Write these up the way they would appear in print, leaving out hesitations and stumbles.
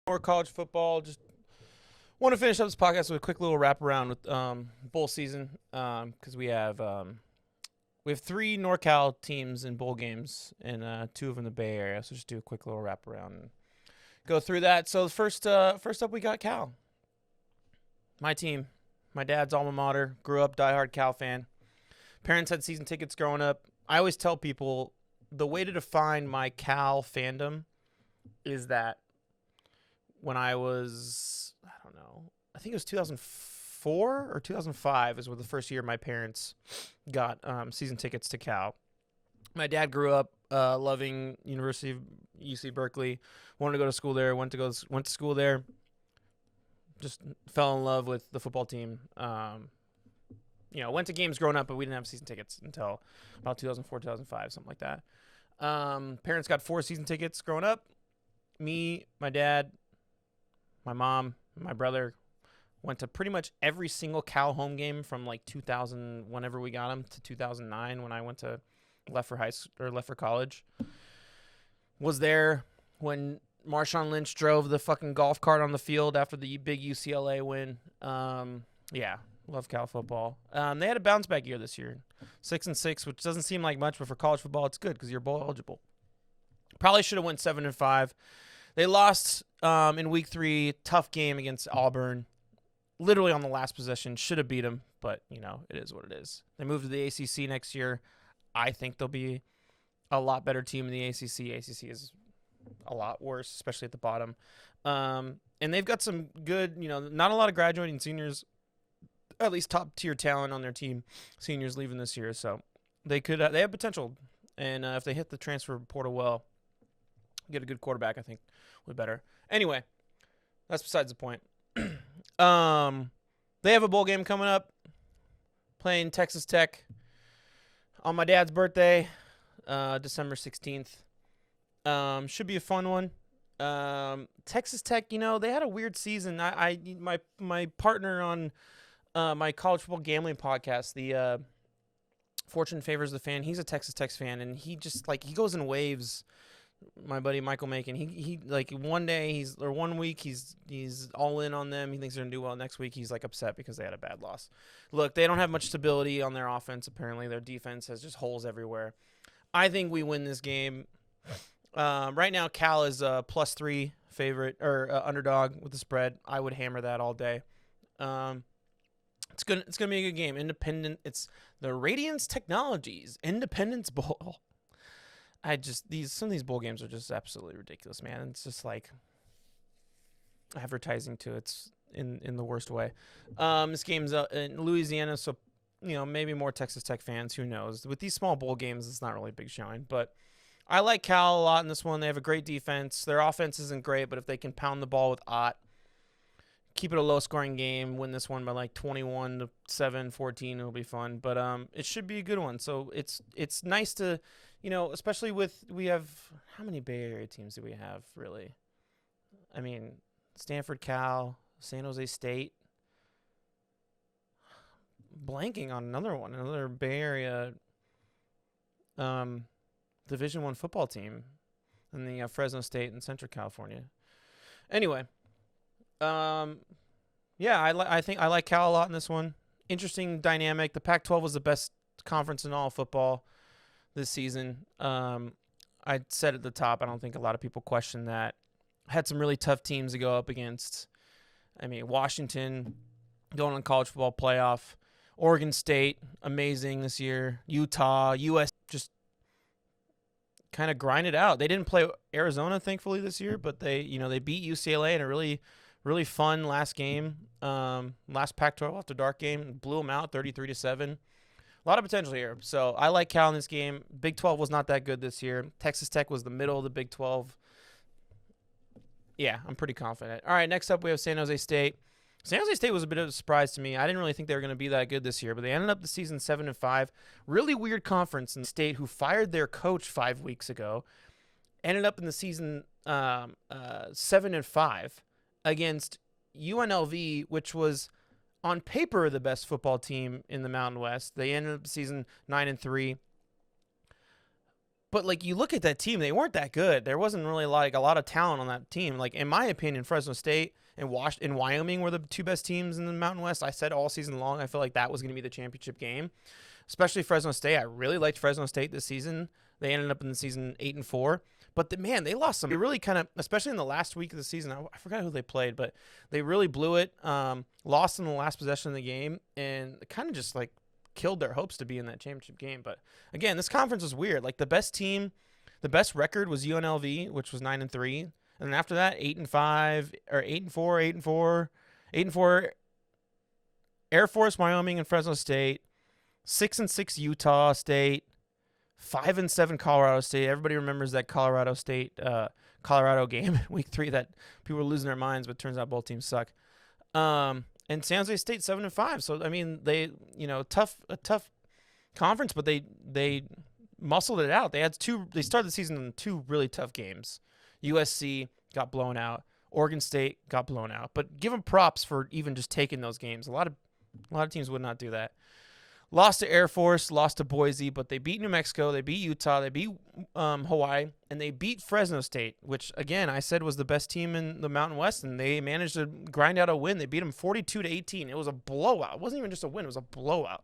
More college football. Just want to finish up this podcast with a quick little wraparound with bowl season because we have three NorCal teams in bowl games and two of them in the Bay Area. So just do a quick little wraparound and go through that. So the first up we got Cal. My team, my dad's alma mater. Grew up diehard Cal fan. Parents had season tickets growing up. I always tell people the way to define my Cal fandom is that when I was, I don't know, I think it was 2004 or 2005 is the first year my parents got season tickets to Cal. My dad grew up loving University of UC Berkeley, wanted to go to school there, went to school there, just fell in love with the football team. Went to games growing up, but we didn't have season tickets until about 2004, 2005, something like that. Parents got 4 season tickets growing up. Me, my dad, my mom, my brother went to pretty much every single Cal home game from like 2000, whenever we got them, to 2009 when I went to left for college. Was there when Marshawn Lynch drove the fucking golf cart on the field after the big UCLA win. Yeah, love Cal football. They had a bounce back year this year, 6-6, which doesn't seem like much, but for college football, it's good because you're bowl eligible. Probably should have went 7-5. They lost in week 3, tough game against Auburn. Literally on the last possession, should have beat them, but it is what it is. They move to the ACC next year. I think they'll be a lot better team in the ACC. ACC is a lot worse, especially at the bottom. And they've got some good, not a lot of graduating seniors, at least top tier talent on their team. Seniors leaving this year, so they have potential. And if they hit the transfer portal well, get a good quarterback, I think would better. Anyway, that's besides the point. They have a bowl game coming up, playing Texas Tech on my dad's birthday, December 16th. Should be a fun one. Texas Tech, they had a weird season. My partner on my college football gambling podcast, the Fortune Favors the Fan, he's a Texas Tech fan, and he just he goes in waves. My buddy Michael Macon, he like one week he's all in on them. He thinks they're gonna do well. Next week he's upset because they had a bad loss. Look, they don't have much stability on their offense. Apparently, their defense has just holes everywhere. I think we win this game. Right now, Cal is a +3 favorite or underdog with the spread. I would hammer that all day. It's gonna be a good game. Independent. It's the Radiance Technologies Independence Bowl. Some of these bowl games are just absolutely ridiculous, man. It's just like advertising to it's in the worst way. This game's in Louisiana, so maybe more Texas Tech fans. Who knows? With these small bowl games, it's not really a big showing, but I like Cal a lot in this one. They have a great defense. Their offense isn't great, but if they can pound the ball with Ott, keep it a low-scoring game, win this one by 21-7, 14, it'll be fun. But it should be a good one. So it's nice to, especially we have, how many Bay Area teams do we have, really? I mean, Stanford, Cal, San Jose State. Blanking on another Bay Area Division I football team, and the Fresno State in Central California. Anyway, I think I like Cal a lot in this one. Interesting dynamic. The Pac-12 was the best conference in all football this season. I said at the top, I don't think a lot of people question that. Had some really tough teams to go up against. I mean, Washington going on college football playoff. Oregon State, amazing this year. Utah, US just kind of grind it out. They didn't play Arizona, thankfully, this year, but they beat UCLA in a really, really fun last game. Last Pac-12 after dark game, blew them out 33-7. A lot of potential here. So I like Cal in this game. Big 12 was not that good this year. Texas Tech was the middle of the Big 12. Yeah, I'm pretty confident. All right, next up we have San Jose State. San Jose State was a bit of a surprise to me. I didn't really think they were going to be that good this year, but they ended up the season 7-5. Really weird conference in State, who fired their coach 5 weeks ago. Ended up in the season 7-5 against UNLV, which was on paper the best football team in the Mountain West. They ended up the season 9-3. But, like, you look at that team, they weren't that good. There wasn't really, like, a lot of talent on that team. Like, in my opinion, Fresno State and Wyoming were the two best teams in the Mountain West. I said all season long I feel like that was going to be the championship game, especially Fresno State. I really liked Fresno State this season. They ended up in the season 8-4. But, man, they lost some. They really kind of, especially in the last week of the season, I forgot who they played, but they really blew it, lost in the last possession of the game, and kind of just, like, killed their hopes to be in that championship game. But again, this conference was weird. Like, the best record was UNLV, which was 9-3, and then after that 8-5 or 8-4, Air Force, Wyoming, and Fresno State, 6-6 Utah State, 5-7 Colorado State. Everybody remembers that Colorado game in week 3 that people were losing their minds, but turns out both teams suck. And San Jose State 7-5. So I mean, they, a tough conference, but they muscled it out. They started the season in 2 really tough games. USC got blown out. Oregon State got blown out. But give them props for even just taking those games. A lot of teams would not do that. Lost to Air Force, lost to Boise, but they beat New Mexico, they beat Utah, they beat Hawaii, and they beat Fresno State, which, again, I said was the best team in the Mountain West, and they managed to grind out a win. They beat them 42-18. It was a blowout. It wasn't even just a win. It was a blowout.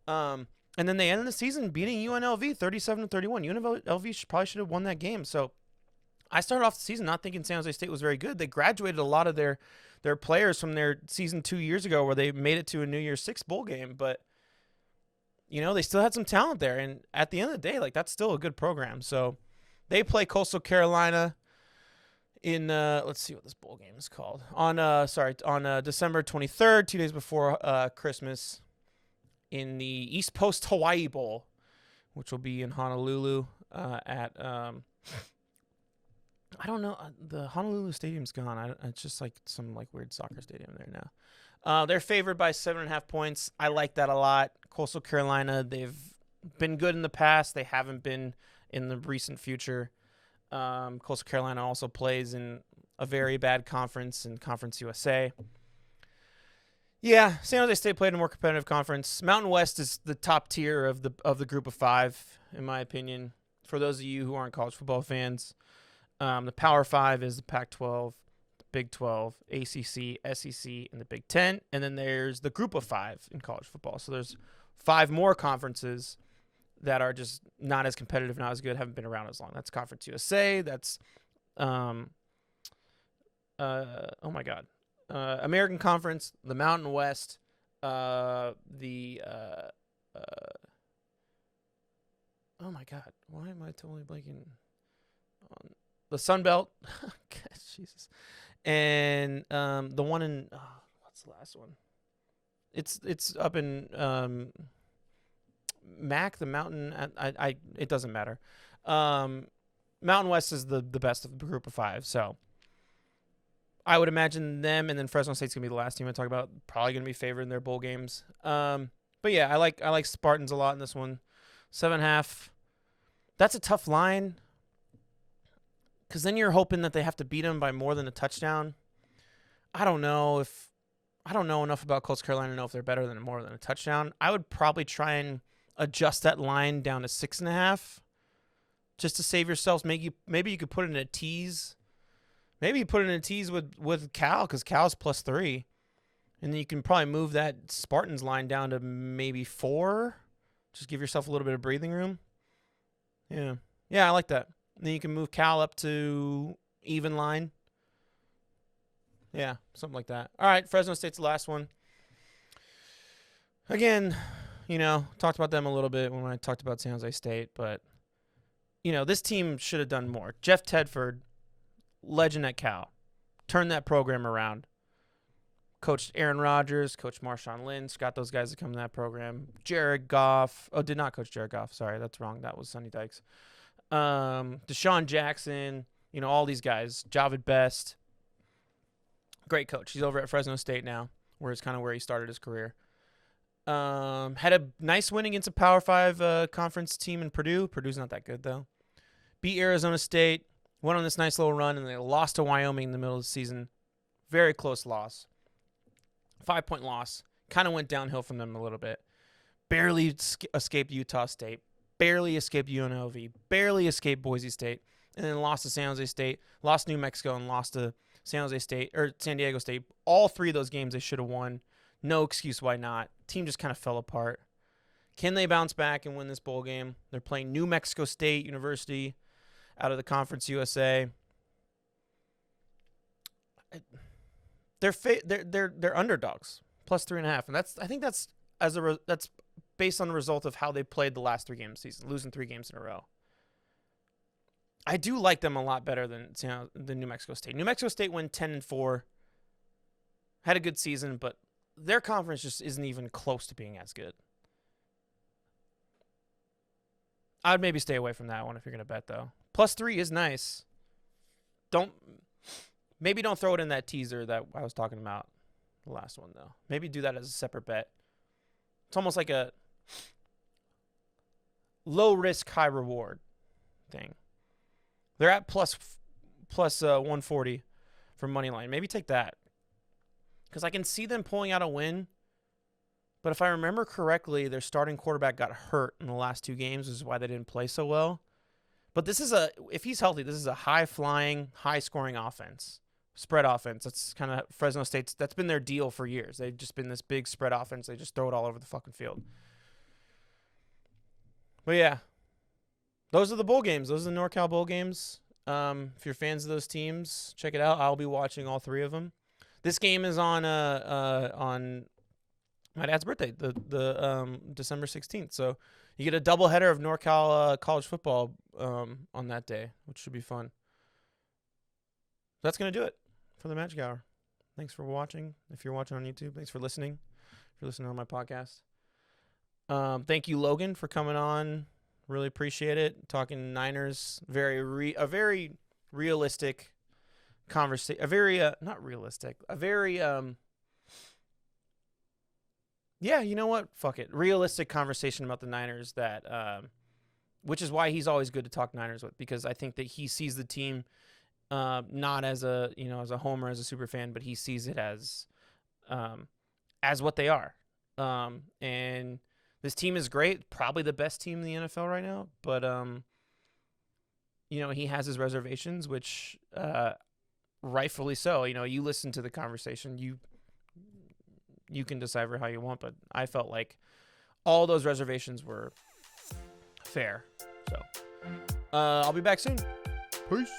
And then they ended the season beating UNLV 37-31. UNLV probably should have won that game. So I started off the season not thinking San Jose State was very good. They graduated a lot of their players from their season 2 years ago where they made it to a New Year's Six bowl game, but they still had some talent there. And at the end of the day, like, that's still a good program. So they play Coastal Carolina in, let's see what this bowl game is called. On December 23rd, 2 days before Christmas, in the East Coast Hawaii Bowl, which will be in Honolulu at, I don't know, the Honolulu Stadium's gone. It's just like some like weird soccer stadium there now. They're favored by 7.5 points. I like that a lot. Coastal Carolina, they've been good in the past. They haven't been in the recent future. Coastal Carolina also plays in a very bad conference in Conference USA. Yeah, San Jose State played in a more competitive conference. Mountain West is the top tier of the group of 5, in my opinion. For those of you who aren't college football fans, the Power 5 is the Pac-12. Big 12, ACC, SEC, and the Big 10. And then there's the group of 5 in college football. So there's 5 more conferences that are just not as competitive, not as good, haven't been around as long. That's Conference USA. That's, American Conference, the Mountain West, oh my God, why am I totally blanking on the Sun Belt? Jesus. And the one in what's the last one? It's up in MAC, the mountain. It doesn't matter. Mountain West is the best of the group of 5. So I would imagine them, and then Fresno State's gonna be the last team I talk about. Probably gonna be favored in their bowl games. But yeah, I like Spartans a lot in this one. 7.5. That's a tough line. Because then you're hoping that they have to beat them by more than a touchdown. I don't know enough about Coastal Carolina to know if they're better than more than a touchdown. I would probably try and adjust that line down to 6.5, just to save yourselves. Maybe you could put it in a tease. Maybe you put it in a tease with Cal, because Cal's +3, and then you can probably move that Spartans line down to maybe 4. Just give yourself a little bit of breathing room. Yeah, I like that. Then you can move Cal up to even line. Yeah, something like that. All right, Fresno State's the last one. Again, talked about them a little bit when I talked about San Jose State, but, this team should have done more. Jeff Tedford, legend at Cal, turned that program around. Coached Aaron Rodgers, coached Marshawn Lynch, got those guys to come to that program. Jared Goff. Oh, did not coach Jared Goff. Sorry, that's wrong. That was Sonny Dykes. Deshaun Jackson, all these guys. Javid Best. Great coach. He's over at Fresno State now, where it's kind of where he started his career. Had a nice win against a Power 5 conference team in Purdue. Purdue's not that good, though. Beat Arizona State. Went on this nice little run, and they lost to Wyoming in the middle of the season. Very close loss. 5-point loss. Kind of went downhill from them a little bit. Barely escaped Utah State. barely escaped UNLV, barely escaped Boise State, and then lost to San Jose State, lost to New Mexico, and lost to San Diego State. All three of those games they should have won. No excuse why not. Team just kind of fell apart. Can they bounce back and win this bowl game? They're playing New Mexico State University out of the Conference USA. They're underdogs, plus 3.5, and I think that's based on the result of how they played the last 3 games of the season, losing 3 games in a row. I do like them a lot better than New Mexico State. New Mexico State went 10-4, had a good season, but their conference just isn't even close to being as good. I'd maybe stay away from that one if you're going to bet, though. Plus 3 is nice. Maybe don't throw it in that teaser that I was talking about, the last one, though. Maybe do that as a separate bet. It's almost like a low risk, high reward thing. They're at plus 140 for money line. Maybe take that, because I can see them pulling out a win. But if I remember correctly, their starting quarterback got hurt in the last 2 games, which is why they didn't play so well. But if he's healthy, this is a high-flying, high-scoring offense, spread offense. That's kind of Fresno State's. That's been their deal for years. They've just been this big spread offense. They just throw it all over the fucking field. But yeah, those are the bowl games. Those are the NorCal bowl games. If you're fans of those teams, check it out. I'll be watching all 3 of them. This game is on my dad's birthday, the December 16th. So you get a doubleheader of NorCal college football on that day, which should be fun. That's going to do it for the Magic Hour. Thanks for watching. If you're watching on YouTube, thanks for listening. If you're listening on my podcast. Thank you, Logan, for coming on. Really appreciate it. Talking Niners, a very realistic conversation. Not realistic. Yeah, you know what? Fuck it. Realistic conversation about the Niners which is why he's always good to talk Niners with, because I think that he sees the team not as a homer, as a super fan, but he sees it as what they are. And this team is great, probably the best team in the NFL right now, but he has his reservations, which rightfully so. You listen to the conversation, you can decipher how you want, but I felt like all those reservations were fair. So I'll be back soon. Peace.